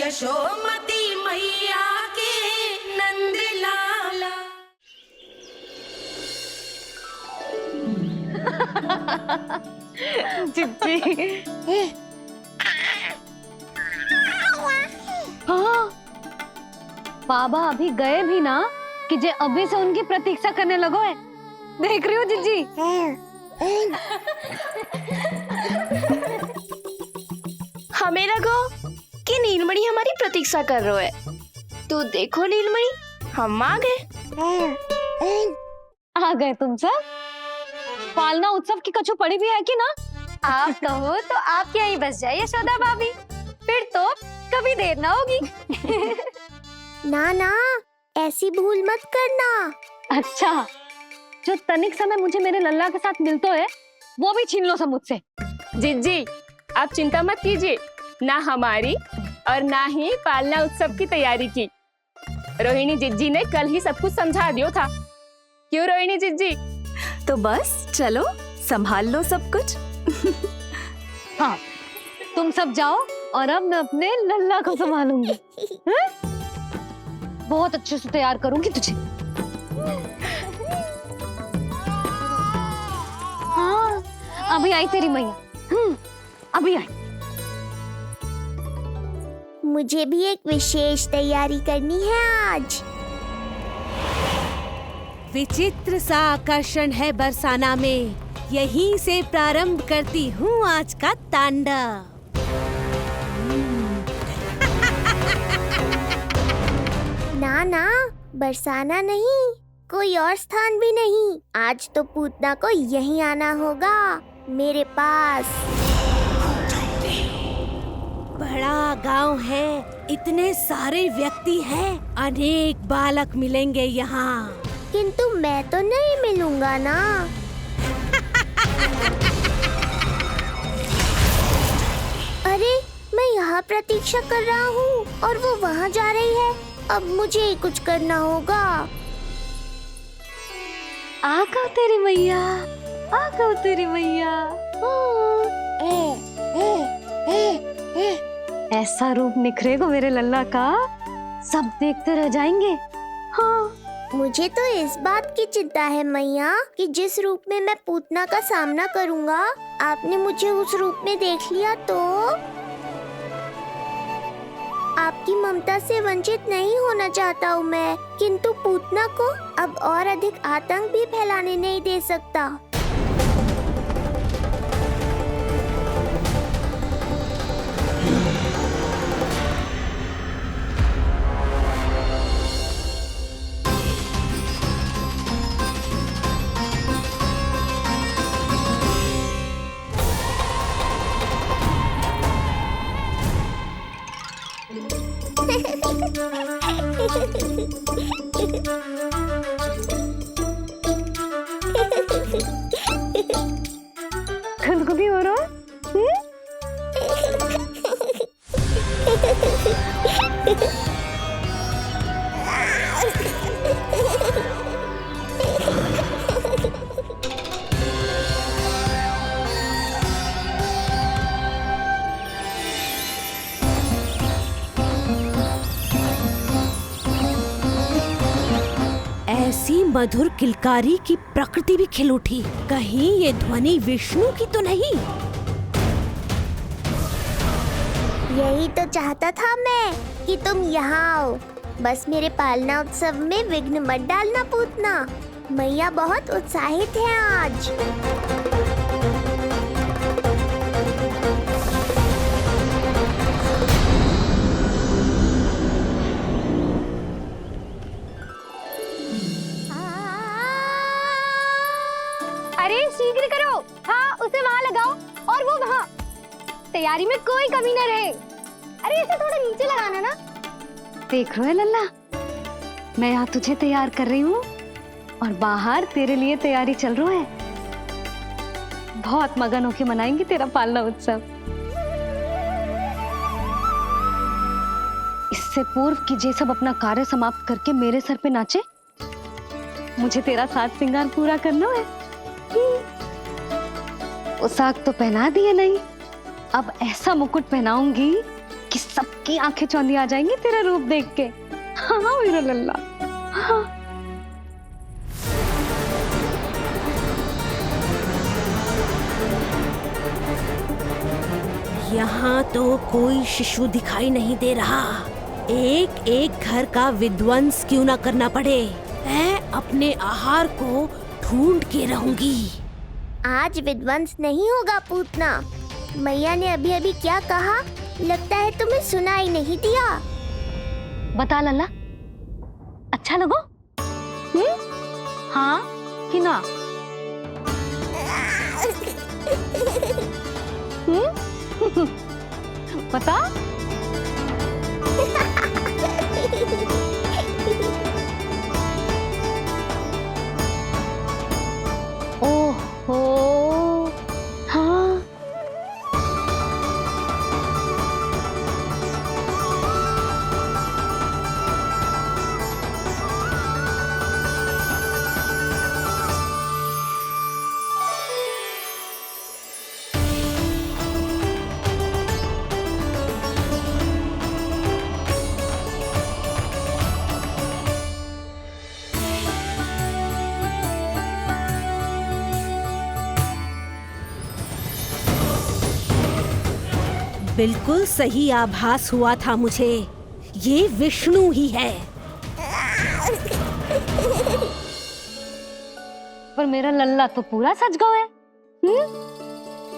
यशोमती मैया के नंद लाला। जिज्जी। हाँ, बाबा अभी गए भी ना कि जे अभी से उनकी प्रतीक्षा करने लगो है। देख रही हो जिज्जी? हमें लगो कि नीलमणि हमारी प्रतीक्षा कर रहे है। तो देखो नीलमणि, हम आ गए। आ गए तुम सब? पालना उत्सव की कछु पड़ी भी है कि ना? आप कहो तो आप यहीं बस जाइए यशोदा भाभी, फिर तो कभी देर ना होगी। ना ना, ऐसी भूल मत करना। अच्छा, जो तनिक समय मुझे मेरे लल्ला के साथ मिलते है वो भी छीन लो सब मुझसे। जिज्जी, आप चिंता मत कीजिए, ना हमारी और ना ही पालना उत्सव की तैयारी की। रोहिणी जिज्जी ने कल ही सब कुछ समझा दिया था। क्यों रोहिणी जिज्जी? तो बस चलो, संभाल लो सब कुछ। हाँ, तुम सब जाओ और अब मैं अपने लल्ला को संभालूंगी। बहुत अच्छे से तैयार करूंगी तुझे। हाँ, अभी आई तेरी मैया। अभी आई। मुझे भी एक विशेष तैयारी करनी है आज। विचित्र सा आकर्षण है बरसाना में, यहीं से प्रारंभ करती हूँ आज का तांडव। ना ना, बरसाना नहीं, कोई और स्थान भी नहीं। आज तो पूतना को यहीं आना होगा, मेरे पास। बड़ा गांव है, इतने सारे व्यक्ति हैं, अनेक बालक मिलेंगे यहाँ। किंतु मैं तो नहीं मिलूंगा ना। अरे, मैं यहाँ प्रतीक्षा कर रहा हूँ और वो वहाँ जा रही है। अब मुझे ही कुछ करना होगा। आ गओ तेरी मैया, आ गओ तेरी मैया। ऐसा रूप निखरेगा मेरे लल्ला का, सब देखते रह जाएंगे। हाँ, मुझे तो इस बात की चिंता है मैया कि जिस रूप में मैं पूतना का सामना करूँगा, आपने मुझे उस रूप में देख लिया तो आपकी ममता से वंचित नहीं होना चाहता हूँ मैं, किंतु पूतना को अब और अधिक आतंक भी फैलाने नहीं दे सकता। खुदकुदी हो रहा है? ऐसी मधुर किलकारी की प्रकृति भी खिल उठी। कहीं ये ध्वनि विष्णु की तो नहीं? यही तो चाहता था मैं कि तुम यहाँ आओ। बस मेरे पालना उत्सव में विघ्न मत डालना पूतना। मैया बहुत उत्साहित है आज। अरे शीघ्र करो, हाँ उसे वहाँ लगाओ और वो वहाँ। तैयारी में कोई कमी न रहे। अरे इसे थोड़ा नीचे लगाना ना। देख रहे हो लल्ला, मैं यहाँ तुझे तैयार कर रही हूँ और बाहर तेरे लिए तैयारी चल रहा है। बहुत मगन होके मनाएंगे तेरा पालना उत्सव। इससे पूर्व कि जे सब अपना कार्य समाप्त करके मेरे सर पे नाचे, मुझे तेरा साज श्रृंगार पूरा करना है। पोशाक तो पहना दिए नहीं, अब ऐसा मुकुट पहनाऊंगी कि सबकी आंखें चौंधी आ जाएंगी तेरा रूप देख के। हाँ मेरा लल्ला। हाँ। यहाँ तो कोई शिशु दिखाई नहीं दे रहा। एक एक घर का विध्वंस क्यों ना करना पड़े, मैं अपने आहार को ढूंढ के रहूंगी। आज विध्वंस नहीं होगा पूतना। मैया ने अभी अभी क्या कहा, लगता है तुम्हें सुनाई नहीं दिया। बता लल्ला, अच्छा लगो? हाँ कि ना? बता। ओहो हाँ। बिल्कुल सही आभास हुआ था मुझे, ये विष्णु ही है। पर मेरा लल्ला तो पूरा सज गया है।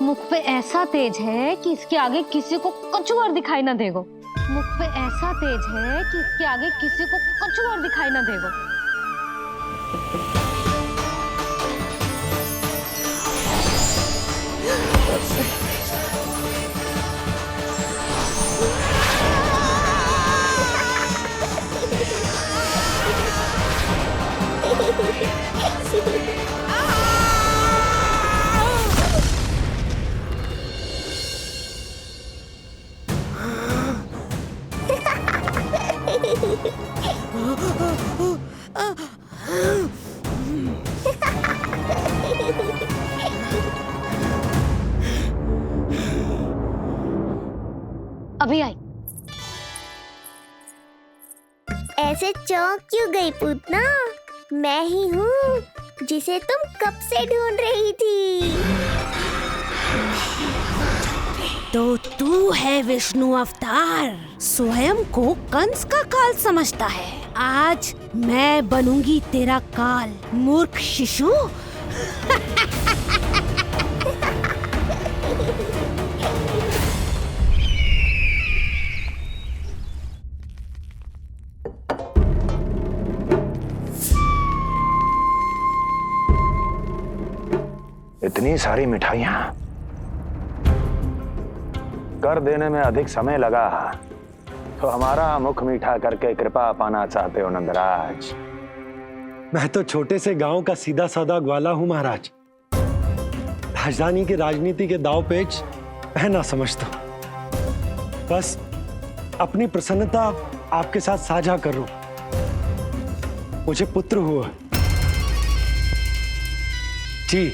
मुख पे ऐसा तेज है कि इसके आगे किसी को कछुआर दिखाई ना देगो। मुख पे ऐसा तेज है कि इसके आगे किसी को कछुआर दिखाई ना देगो। अभी आई। ऐसे चौंक क्यों गई पूतना? मैं ही हूँ जिसे तुम कब से ढूंढ रही थी। तो तू है विष्णु अवतार, स्वयं को कंस का काल समझता है। आज मैं बनूंगी तेरा काल, मूर्ख शिशु। इतनी सारी मिठाइयां कर देने में अधिक समय लगा, तो हमारा मुख मीठा करके कृपा पाना चाहते हो नंदराज? मैं तो छोटे से गांव का सीधा साधा ग्वाला हूं महाराज। राजधानी की राजनीति के दाव पेच मैं ना समझता। बस अपनी प्रसन्नता आपके साथ साझा कर रहा हूं। मुझे पुत्र हुआ जी,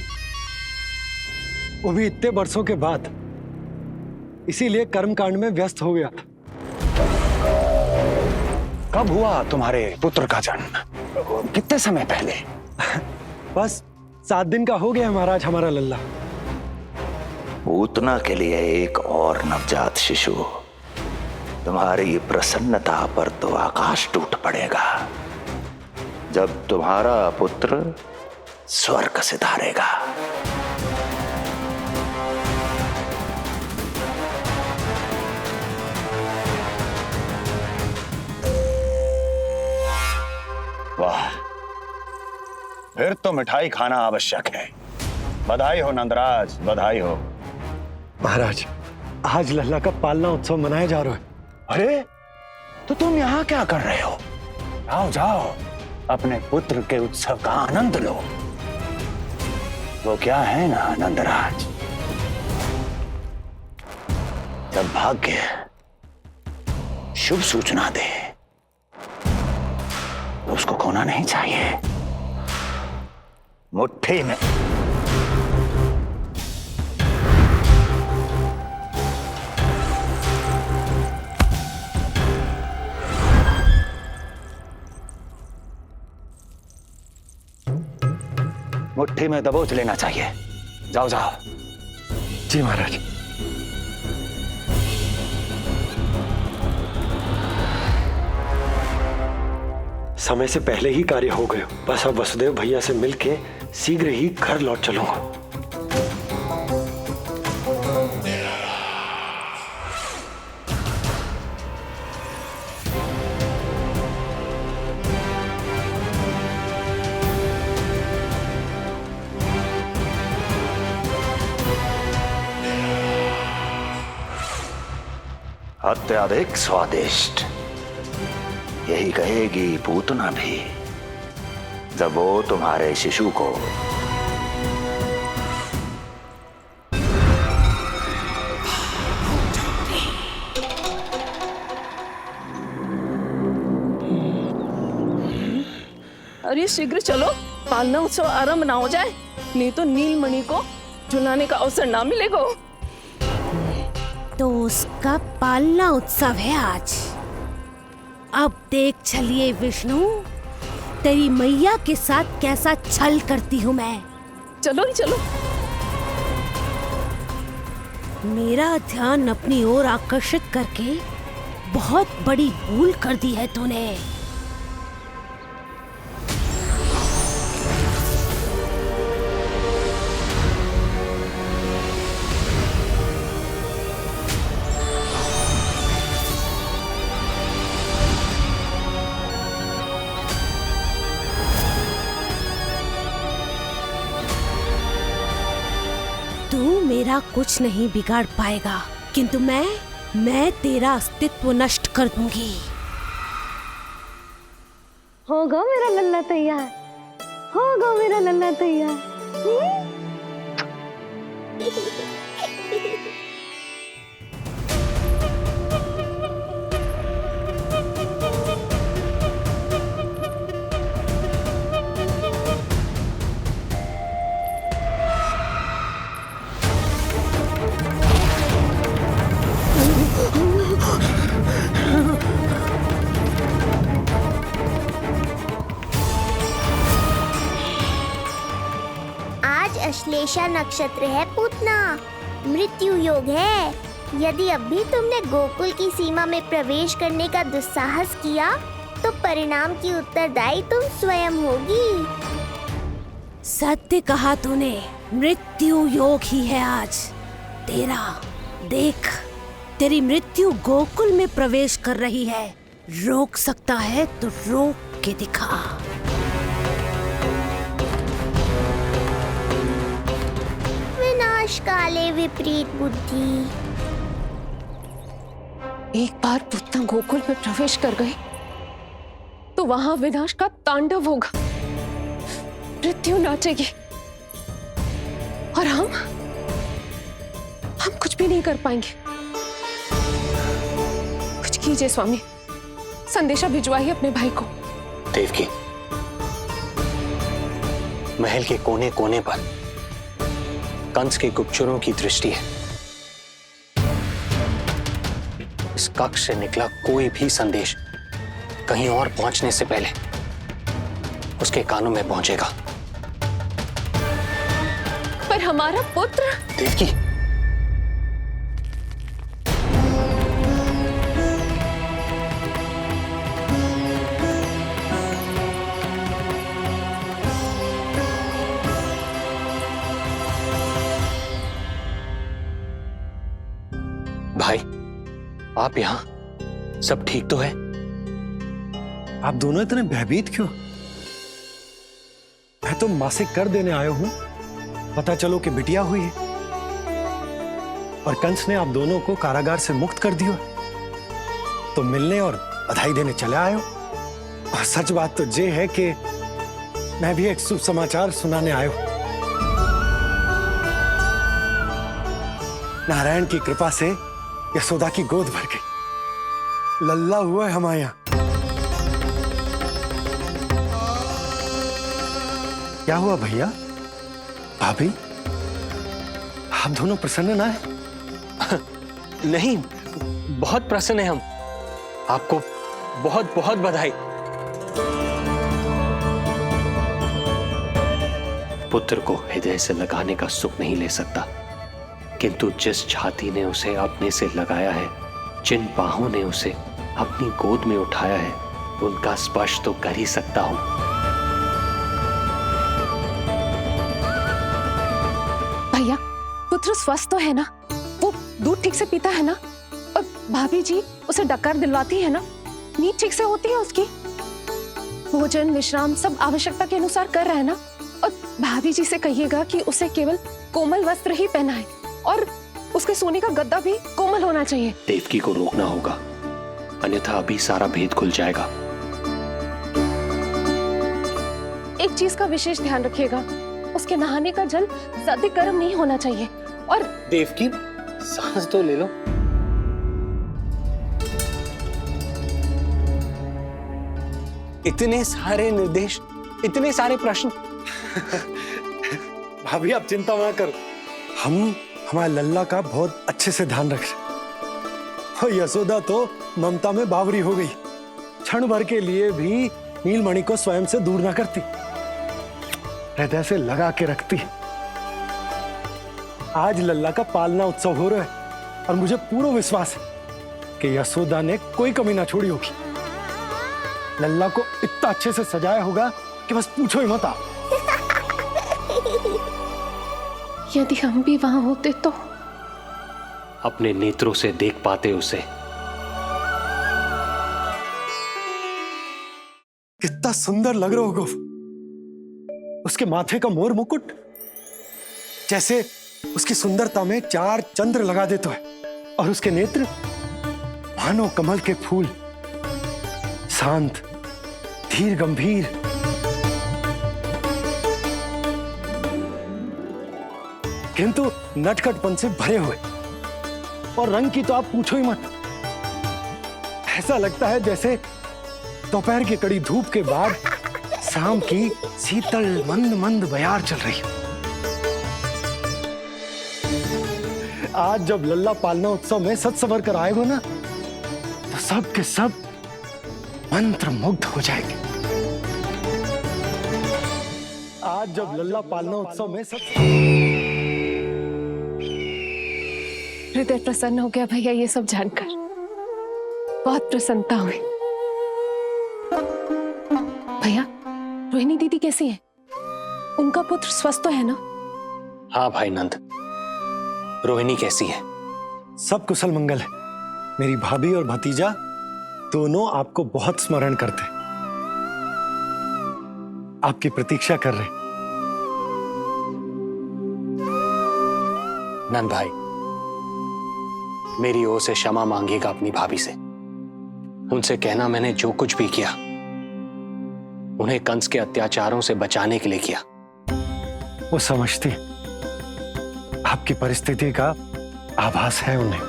वो भी इतने वर्षों के बाद। इसीलिए कर्मकांड में व्यस्त हो गया था। कब हुआ तुम्हारे पुत्र का जन्म? कितने समय पहले? बस 7 दिन का हो गया महाराज हमारा लल्ला। पूतना के लिए एक और नवजात शिशु, तुम्हारी प्रसन्नता पर तो आकाश टूट पड़ेगा जब तुम्हारा पुत्र स्वर्ग सिधारेगा। वाह, फिर तो मिठाई खाना आवश्यक है। बधाई हो नंदराज, बधाई हो। महाराज, आज लल्ला का पालना उत्सव मनाया जा रहा है। अरे, तो तुम यहाँ क्या कर रहे हो? जाओ जाओ, अपने पुत्र के उत्सव का आनंद लो। वो क्या है ना नंदराज, जब भाग्य शुभ सूचना दे तो उसको खोना नहीं चाहिए। मुट्ठी में मुट्ठी में दबोच लेना चाहिए। जाओ जाओ। जी महाराज। समय से पहले ही कार्य हो गए। बस अब वसुदेव भैया से मिलके शीघ्र ही घर लौट चलूंगा। अत्यधिक स्वादिष्ट, यही कहेगी पूतना भी जब वो तुम्हारे शिशु को अरे शीघ्र चलो, पालना उत्सव आरंभ ना हो जाए, नहीं तो नीलमणि को झुलाने का अवसर ना मिलेगा। तो उसका पालना उत्सव है आज। अब देख चलिए विष्णु, तेरी मैया के साथ कैसा छल करती हूँ मैं। चलो नहीं चलो। मेरा ध्यान अपनी ओर आकर्षित करके बहुत बड़ी भूल कर दी है तूने। तू मेरा कुछ नहीं बिगाड़ पाएगा, किंतु मैं तेरा अस्तित्व नष्ट कर दूंगी। होगा मेरा लल्ला तैयार, होगा मेरा लल्ला तैयार। अश्लेषा नक्षत्र है पूतना, मृत्यु योग है। यदि अब भी तुमने गोकुल की सीमा में प्रवेश करने का दुस्साहस किया तो परिणाम की उत्तरदायी तुम स्वयं होगी। सत्य कहा तूने, मृत्यु योग ही है आज तेरा। देख, तेरी मृत्यु गोकुल में प्रवेश कर रही है। रोक सकता है तो रोक के दिखा। विनाश काले विपरीत बुद्धि। एक बार पुतना गोकुल में प्रवेश कर गए तो वहां विनाश का तांडव होगा, मृत्यु नाचेगी और हम कुछ भी नहीं कर पाएंगे। कुछ कीजिए स्वामी, संदेशा भिजवाइए अपने भाई को। देवकी, महल के कोने कोने पर कंस के गुप्तचरों की दृष्टि है। इस कक्ष से निकला कोई भी संदेश कहीं और पहुंचने से पहले उसके कानों में पहुंचेगा। पर हमारा पुत्र। देवकी, भाई, आप यहाँ सब ठीक तो है? आप दोनों इतने भयभीत क्यों? मैं तो मासिक कर देने आया हूं, पता चलो कि बिटिया हुई है और कंस ने आप दोनों को कारागार से मुक्त कर दिया, तो मिलने और बधाई देने चले आए हो। और सच बात तो ये है कि मैं भी एक शुभ समाचार सुनाने आया हूं। नारायण की कृपा से यशोदा की गोद भर गई, लल्ला हुआ है हमारे यहाँ। क्या हुआ भैया, भाभी, आप दोनों प्रसन्न ना है? नहीं, बहुत प्रसन्न है हम। आपको बहुत बहुत बधाई। पुत्र को हृदय से लगाने का सुख नहीं ले सकता, किंतु जिस छाती ने उसे अपने से लगाया है, जिन बाहों ने उसे अपनी गोद में उठाया है, उनका स्पर्श तो कर ही सकता हूं। भैया, पुत्र स्वस्थ तो है ना? वो दूध ठीक से पीता है ना? और भाभी जी उसे डकार दिलवाती है ना? नींद ठीक से होती है उसकी? भोजन विश्राम सब आवश्यकता के अनुसार कर रहा है ना? और भाभी जी से कहिएगा कि उसे केवल कोमल वस्त्र ही पहनाए और उसके सोने का गद्दा भी कोमल होना चाहिए। देवकी को रोकना होगा, अन्यथा अभी सारा भेद खुल जाएगा। एक चीज का विशेष ध्यान रखिएगा, उसके नहाने का जल ज्यादा गर्म नहीं होना चाहिए। और देवकी, सांस तो ले लो। इतने सारे निर्देश, इतने सारे प्रश्न। भाभी आप चिंता ना करो, हम हमारे लल्ला का बहुत अच्छे से ध्यान रख रहे। और यशोदा तो ममता में बावरी हो गई, क्षण भर के लिए भी नीलमणि को स्वयं से दूर ना करती, हृदय से लगा के रखती। आज लल्ला का पालना उत्सव हो रहा है और मुझे पूरा विश्वास है कि यशोदा ने कोई कमी ना छोड़ी होगी। लल्ला को इतना अच्छे से सजाया होगा कि बस पूछो ही मत आप। यदि हम भी वहां होते तो? अपने नेत्रों से देख पाते उसे। कितना सुंदर लग रहा होगा उसके माथे का मोर मुकुट, जैसे उसकी सुंदरता में 4 चंद्र लगा देते है, और उसके नेत्र मानो कमल के फूल, शांत धीर गंभीर। किंतु नटखटपन से भरे हुए, और रंग की तो आप पूछो ही मत। ऐसा लगता है जैसे दोपहर की कड़ी धूप के बाद शाम की शीतल मंद मंद बयार चल रही है। आज जब लल्ला पालना उत्सव में सज संवर कर आएगा ना, तो सब के सब मंत्र मुग्ध हो जाएंगे। आज जब लल्ला पालना उत्सव में हृदय प्रसन्न हो गया भैया ये सब जानकर, बहुत प्रसन्नता हुई। भैया, रोहिणी दीदी कैसी है? उनका पुत्र स्वस्थ तो है ना? हाँ भाई नंद, रोहिणी कैसी है? सब कुशल मंगल है। मेरी भाभी और भतीजा दोनों आपको बहुत स्मरण करते, आपकी प्रतीक्षा कर रहे। नंद भाई, मेरी ओर से क्षमा मांगिएगा अपनी भाभी से। उनसे कहना मैंने जो कुछ भी किया, उन्हें कंस के अत्याचारों से बचाने के लिए किया। वो समझती, आपकी परिस्थिति का आभास है उन्हें।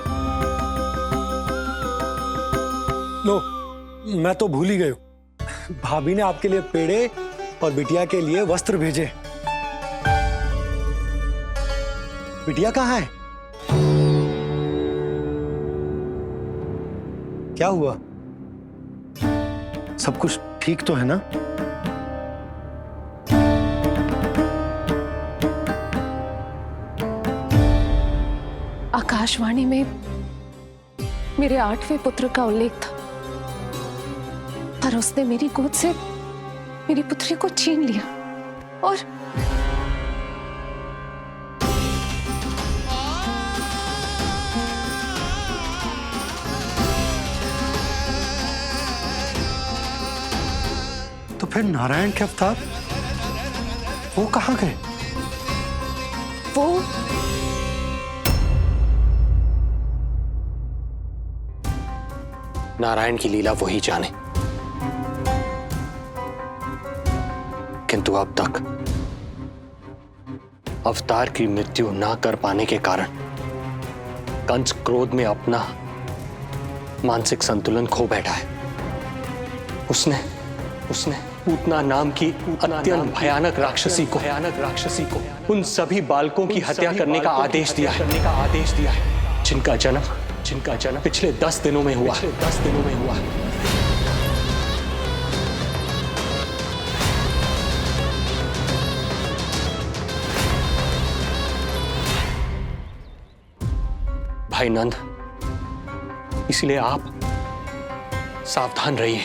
लो, मैं तो भूल ही गई हूं, भाभी ने आपके लिए पेड़े और बिटिया के लिए वस्त्र भेजे। बिटिया कहाँ है? क्या हुआ? सब कुछ ठीक तो है ना? आकाशवाणी में मेरे 8वें पुत्र का उल्लेख था, पर उसने मेरी गोद से मेरी पुत्री को छीन लिया। और तो फिर नारायण के अवतार वो कहाँ गए? वो नारायण की लीला वही जाने, किंतु अब तक अवतार की मृत्यु ना कर पाने के कारण कंस क्रोध में अपना मानसिक संतुलन खो बैठा है। उसने पूतना नाम की अत्यंत भयानक राक्षसी को उन सभी बालकों की हत्या करने का आदेश दिया है, जिनका जन्म पिछले 10 दिनों में हुआ। भाई नंद, इसलिए आप सावधान रहिए।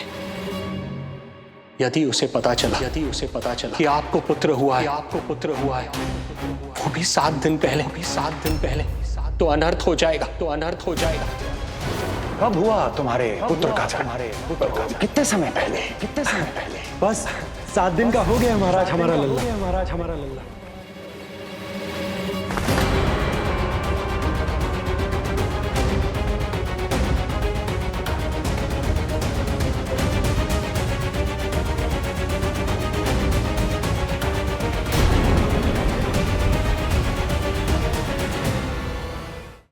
यदि उसे पता चला कि आपको पुत्र हुआ है, वो भी 7 दिन पहले, तो अनर्थ हो जाएगा। कब हुआ तुम्हारे पुत्र का जन्म? कितने समय पहले? बस 7 दिन का हो गया महाराज हमारा लल्ला।